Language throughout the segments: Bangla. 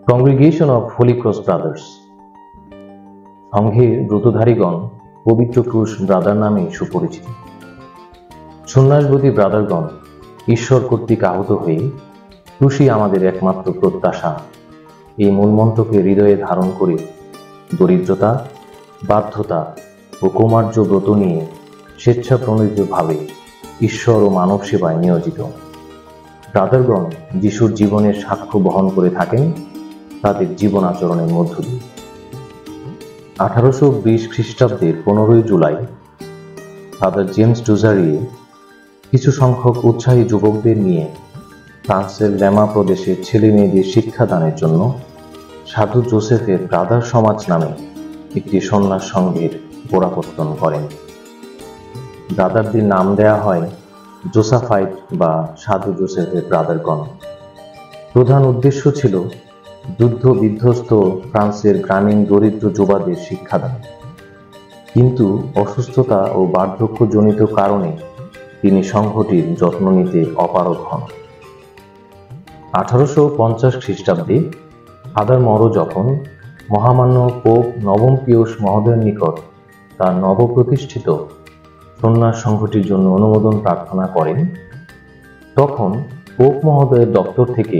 Congregation of Holi Cross brothers. সংঘের ব্রতধারীগণ পবিত্র ক্রুশ ব্রাদার নামে সুপরিচিত। সন্ন্যাসবতী ব্রাদারগণ ঈশ্বর কর্তৃক আহত হয়ে ক্রুশই আমাদের একমাত্র প্রত্যাশা এই মূলমন্ত্রকে হৃদয়ে ধারণ করে দরিদ্রতা, বাধ্যতা ও কৌমার্য ব্রত নিয়ে স্বেচ্ছাপ্রণোদিতভাবে ঈশ্বর ও মানব সেবায় নিয়োজিত ব্রাদারগণ যিশুর জীবনের সাক্ষ্য বহন করে থাকেন তাদের জীবন আচরণের মধ্য দিয়ে। 1820 খ্রিস্টাব্দের 15 জুলাই ফাদার জেমস ডুজারিয়ে কিছু সংখ্যক উৎসাহী যুবকদের নিয়ে ফ্রান্সের লেমা প্রদেশের ছেলে মেয়েদের শিক্ষাদানের জন্য সাধু জোসেফের ব্রাদার সমাজ নামে একটি সন্ন্যাস সংঘের গোড়াপত্তন করেন। ব্রাদারদের নাম দেয়া হয় জোসাফাইট বা সাধু জোসেফের ব্রাদারগণ। প্রধান উদ্দেশ্য ছিল যুদ্ধ বিধ্বস্ত ফ্রান্সের গ্রামীণ দরিদ্র যুবাদের শিক্ষাদান, কিন্তু অসুস্থতা ও বার্ধক্যজনিত কারণে তিনি সংঘটির যত্ন নিতে অপারগ হন। 1850 খ্রিস্টাব্দে ফাদার মরো যখন মহামান্য পোপ নবম পিয়ুস মহোদয়ের নিকট তার নবপ্রতিষ্ঠিত সন্ন্যাস সংঘটির জন্য অনুমোদন প্রার্থনা করেন, তখন পোপ মহোদয়ের দপ্তর থেকে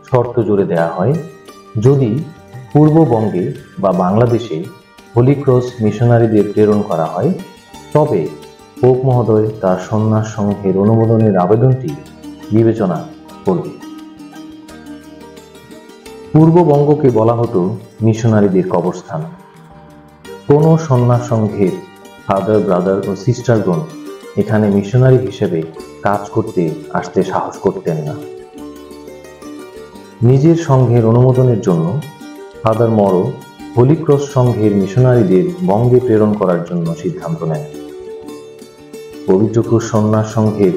শর্ত জুড়ে দেয়া হয়, যদি পূর্ববঙ্গে বা বাংলাদেশে হোলি ক্রস মিশনারিদের প্রেরণ করা হয় তবে পোপ মহোদয় তার সন্ন্যাস সংঘের অনুমোদনের আবেদনটি বিবেচনা করবে। পূর্ববঙ্গকে বলা হতো মিশনারিদের কবরস্থান। কোন সন্ন্যাস সংঘের ফাদার, ব্রাদার ও সিস্টারগণ এখানে মিশনারি হিসেবে কাজ করতে আসতে সাহস করতেন না। নিজের সংঘের অনুমোদনের জন্য ফাদার মরো হোলি ক্রস সংঘের মিশনারিদের বঙ্গে প্রেরণ করার জন্য সিদ্ধান্ত নেন। পবিত্র ক্রুশ সন্ন্যাস সংঘের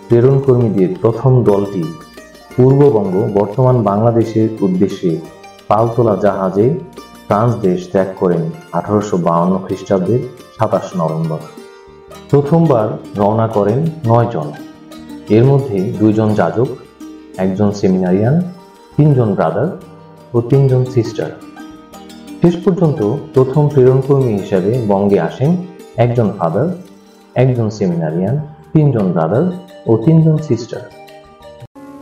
প্রেরণ কর্মীদের প্রথম দলটি পূর্ববঙ্গ বর্তমান বাংলাদেশের উদ্দেশ্যে পালতোলা জাহাজে ফ্রান্স দেশ ত্যাগ করেন 1852 খ্রিস্টাব্দের 27 নভেম্বর। প্রথমবার রওনা করেন 9 জন, এর মধ্যে 2 জন যাজক, 1 জন সেমিনারিয়ান, 3 জন ব্রাদার ও 3 জন সিস্টার। শেষ পর্যন্ত প্রথম প্রেরণকর্মী হিসাবে বঙ্গে আসেন 1 জন ফাদার, 1 জন সেমিনারিয়ান, 3 জন ব্রাদার ও 3 জন সিস্টার।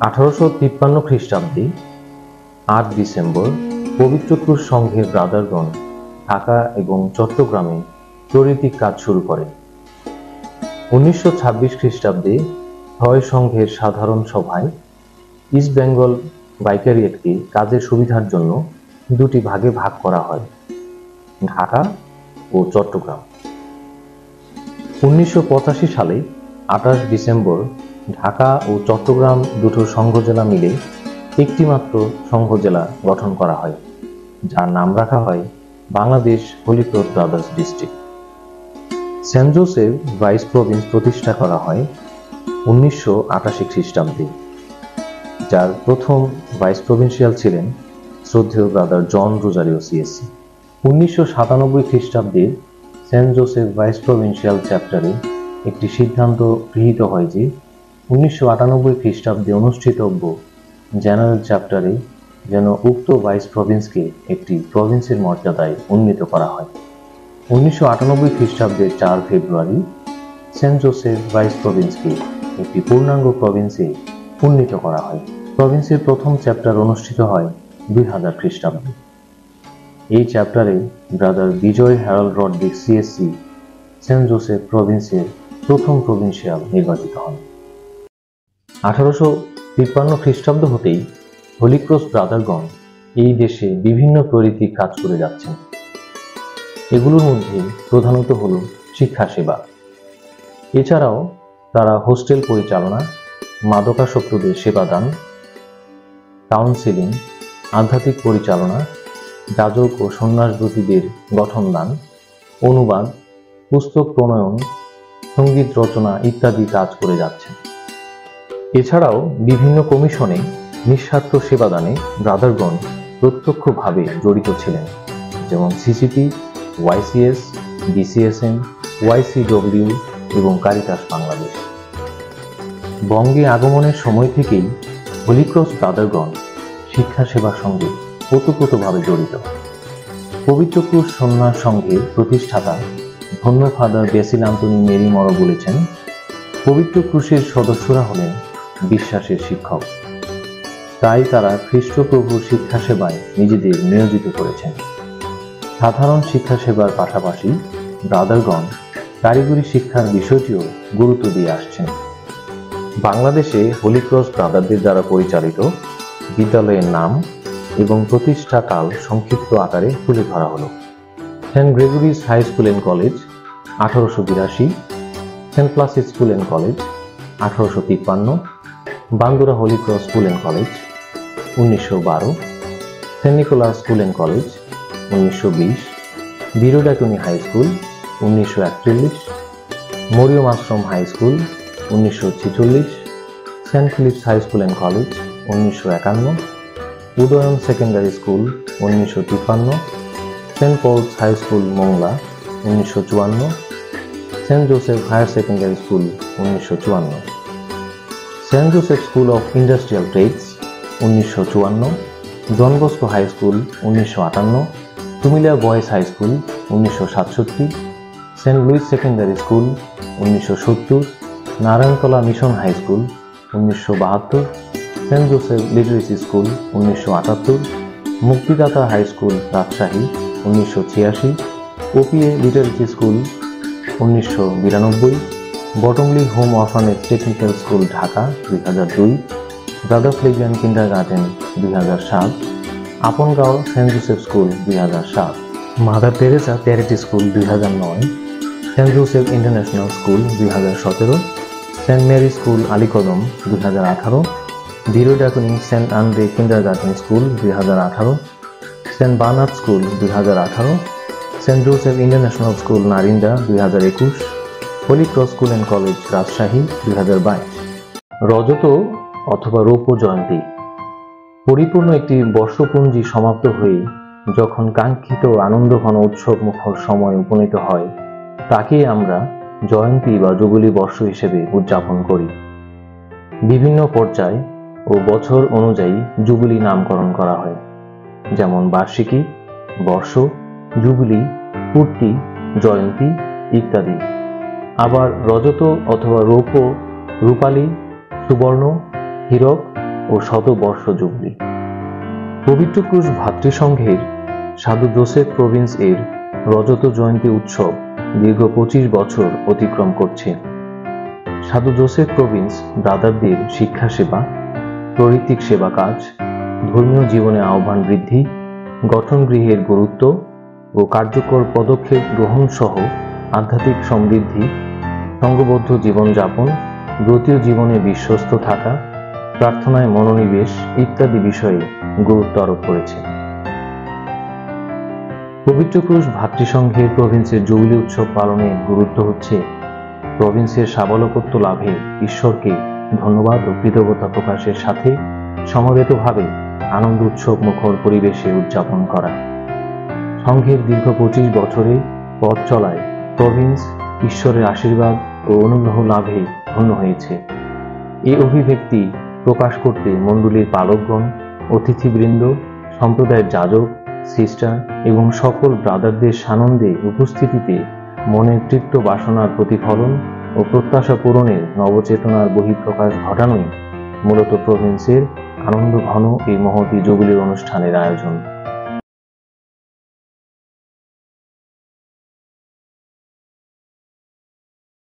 1853 খ্রিস্টাব্দে 8 ডিসেম্বর পবিত্র ক্রুশ সংঘের ব্রাদারগণ ঢাকা এবং চট্টগ্রামে চরিতিক কাজ শুরু করেন। 1926 খ্রিস্টাব্দে 6 সংঘের সাধারণ সভায় ইস্ট বেঙ্গল ভাইকারিয়েটকে কাজের সুবিধার জন্য 2টি ভাগে ভাগ করা হয়, ঢাকা ও চট্টগ্রাম। 1985 সালে 28 ডিসেম্বর ঢাকা ও চট্টগ্রাম দুটো সংঘ জেলা মিলে একটি মাত্র সংঘ জেলা গঠন করা হয়, যার নাম রাখা হয় Bangladesh Holy Cross Brothers District. Saint Joseph Vice Province প্রতিষ্ঠা করা হয় 1988 খ্রিস্টাব্দে, যার প্রথম ভাইস প্রভিন্সিয়াল ছিলেন শ্রদ্ধেয় ব্রাদার জন রোজারিও সিএসসি। 1997 খ্রিস্টাব্দে সেন্ট জোসেফ ভাইস প্রভিন্সিয়াল চ্যাপ্টারে একটি সিদ্ধান্ত গৃহীত হয় যে 1998 খ্রিস্টাব্দে অনুষ্ঠিতব্য জেনারেল চ্যাপ্টারে যেন উক্ত ভাইস প্রভিন্সকে একটি প্রভিন্সের মর্যাদায় উন্নীত করা হয়। 1998 খ্রিস্টাব্দের 4 ফেব্রুয়ারি সেন্ট জোসেফ ভাইস প্রভিন্সকে একটি পূর্ণাঙ্গ প্রভিন্সে উন্নীত করা হয়। প্রভিন্সের প্রথম চ্যাপ্টার অনুষ্ঠিত হয় 2000 খ্রিস্টাব্দে। এই চ্যাপ্টারে brother Bijoy Harold Roderick CSC Saint Joseph প্রভিন্সের প্রথম প্রভিন্সিয়াল নির্বাচিত হন। 1853 খ্রিস্টাব্দ হতেই হোলি ক্রস ব্রাদারগণ এই দেশে বিভিন্ন প্রীতিক কাজ করে যাচ্ছেন। এগুলোর মধ্যে প্রধানত হল শিক্ষা সেবা। এছাড়াও তারা হোস্টেল পরিচালনা, মাদকাসক্তদের সেবাদান, কাউন্সেলিং, আধ্যাত্মিক পরিচালনা, যাজক ও সন্ন্যাসব্রতীদের গঠন দান, অনুবাদ, পুস্তক প্রণয়ন, সঙ্গীত রচনা ইত্যাদি কাজ করে যাচ্ছেন। এছাড়াও বিভিন্ন কমিশনে নিঃস্বার্থ সেবাদানে ব্রাদারগণ প্রত্যক্ষভাবে জড়িত ছিলেন, যেমন সিসিপি, ওয়াইসিএস, বিসিএসএম, ওয়াইসিডব্লিউ এবং কারিতাস বাংলাদেশ। বঙ্গে আগমনের সময় থেকেই হোলি ক্রস ব্রাদারগণ শিক্ষা সেবার সঙ্গে ওতপ্রোতভাবে জড়িত। পবিত্র ক্রুশ সন্ন্যাস সংঘের প্রতিষ্ঠাতা ধন্য ফাদার বেসিল আন্তোনি মেরি মরো বলেছেন, পবিত্র ক্রুশের সদস্যরা হলেন বিশ্বাসের শিক্ষক। তাই তারা খ্রিস্টপ্রভুর শিক্ষা সেবায় নিজেদের নিয়োজিত করেছেন। সাধারণ শিক্ষা সেবার পাশাপাশি ব্রাদারগণ কারিগরি শিক্ষার বিষয়টিও গুরুত্ব দিয়ে আসছেন। বাংলাদেশে হোলি ক্রস ব্রাদারদের দ্বারা পরিচালিত বিদ্যালয়ের নাম এবং প্রতিষ্ঠাকাল সংক্ষিপ্ত আকারে তুলে ধরা হলো। Saint Gregory's high school and college 1882, Saint Placid school and college 1853, Bandura Holy Cross school and college 1912, Saint Nicholas school and college 1920, Birodakuni high school 1941, Mariam Ashram high school 1946, Saint Philip's high school and college 1951, Udayan secondary school 1953, Saint Paul's high school Mongla 1954, Saint Joseph higher secondary school 1954, Saint Joseph school of industrial trades 1954, John Bosco high school 1958, Comilla boys high school 1967, Saint Louis secondary school 1970, Narayantala mission high school 1972, Saint Joseph literacy school 1978, Muktidata high school Rajshahi 1986, OPA literacy school 1992, Bottomley home orphanage technical school Dhaka 2002, brother Flavian kindergarten 2007, Apongaon Saint Joseph school 2007, mother Teresa charity school 2009, Saint Joseph international school 2017, Saint Mary school Alikadam 2018, Birodakuni Saint Andre kindergarten school 2018, Saint Bernard School 2018, Saint Joseph international School Narinda 2021, Holy Cross school and College Rajshahi 2022। রজত অথবা রৌপ্য জয়ন্তী পরিপূর্ণ একটি বর্ষপঞ্জি সমাপ্ত হয়ে যখন কাঙ্ক্ষিত আনন্দঘন উৎসব মুখর সময় উপনীত হয়, তাকেই আমরা জয়ন্তী বা যুগলী বর্ষ হিসেবে উদযাপন করি। বিভিন্ন পর্যায় ও বছর অনুযায়ী যুগলী নামকরণ করা হয়, যেমন বার্ষিকী, বর্ষ, যুগলী, পূর্তি, জয়ন্তী ইত্যাদি। আবার রজত অথবা রৌপ্য, রূপালী, সুবর্ণ, হীরক ও শতবর্ষ যুগলী। পবিত্র ক্রুশ ভ্রাতৃসংঘের সাধু জোসেফ প্রভিন্স এর রজত জয়ন্তী উৎসব দীর্ঘ 25 বছর অতিক্রম করছে। সাধু জোসেফ প্রভিন্স ব্রাদারদের শিক্ষা সেবা, পরিত্রিক সেবা কাজ, ধর্মীয় জীবনে আহ্বান বৃদ্ধি, গঠন গৃহের গুরুত্ব ও কার্যকর পদক্ষেপ গ্রহণ সহ আধ্যাত্মিক সমৃদ্ধি, সঙ্গবদ্ধ জীবনযাপন, ব্রতীয় জীবনে বিশ্বস্ত থাকা, প্রার্থনায় মনোনিবেশ ইত্যাদি বিষয়ে গুরুত্ব আরোপ করেছে। পবিত্র ক্রুশ ভ্রাতৃসংঘের প্রভিন্সের যুগলী উৎসব পালনের গুরুত্ব হচ্ছে প্রভিন্সের সাবলকত্ব লাভে ঈশ্বরকে ধন্যবাদ ও কৃতজ্ঞতা প্রকাশের সাথে সমবেতভাবে আনন্দ উৎসব মুখর পরিবেশে উদযাপন করা। সংঘের দীর্ঘ 25 বছরে পথ চলায় প্রভিন্স ঈশ্বরের আশীর্বাদ ও অনুগ্রহ লাভে ধন্য হয়েছে। এই অভিব্যক্তি প্রকাশ করতে মণ্ডলীর পালকগণ, অতিথিবৃন্দ, সম্প্রদায়ের যাজক, সিস্টার এবং সকল ব্রাদারদের সানন্দে উপস্থিতিতে মনের তৃপ্ত বাসনার প্রতিফলন ও প্রত্যাশা পূরণের নবচেতনার বহিঃপ্রকাশ ঘটানোই মূলত প্রভিন্সের আনন্দ ঘন এই মহতী যুগলীর অনুষ্ঠানের আয়োজন।